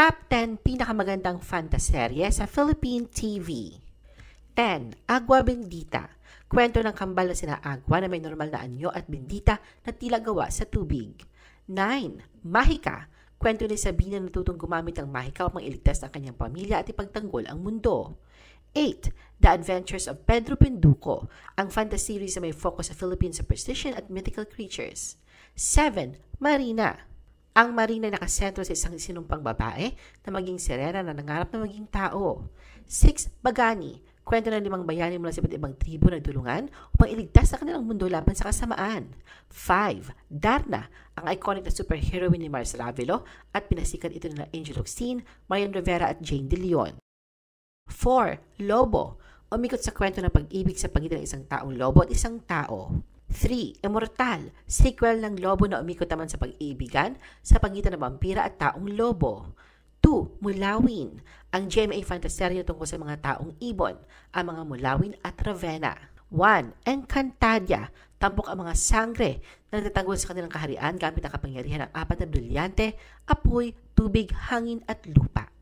Top 10 pinakamagandang fantaserye sa Philippine TV. 10. Agua Bendita. Kwento ng kambal na sina Agua na may normal na anyo at bendita na tila gawa sa tubig. 9. Mahika. Kwento ni Sabina na natutong gumamit ang mahika upang iligtas ang kanyang pamilya at ipagtanggol ang mundo. 8. The Adventures of Pedro Pinduco, ang fantasy series na may focus sa Philippine superstition at mythical creatures. 7. Marina. Ang Marina ay nakasentro sa isang sinumpang babae na maging sirena na nangarap na maging tao. 6. Bagani. Kwento ng 5 bayani mula sa iba't ibang tribo na nagtulungan upang iligtas sa kanilang mundo laban sa kasamaan. 5. Darna. Ang iconic na superheroine ni Mars Ravelo at pinasikat ito na Angel Locsin, Marian Rivera at Jane De Leon. 4. Lobo. Umikot sa kwento ng pag-ibig sa pagitan ng isang taong lobo at isang tao. 3. Immortal. Sequel ng Lobo na umikot naman sa pag-iibigan sa pagitan ng vampira at taong lobo. 2. Mulawin. Ang GMA fantaserye tungkol sa mga taong ibon, ang mga Mulawin at Ravenna. 1. Encantadia. Tampok ang mga sangre na natatanggol sa kanilang kaharian gamit ang kapangyarihan ng 4 na brilyante, apoy, tubig, hangin at lupa.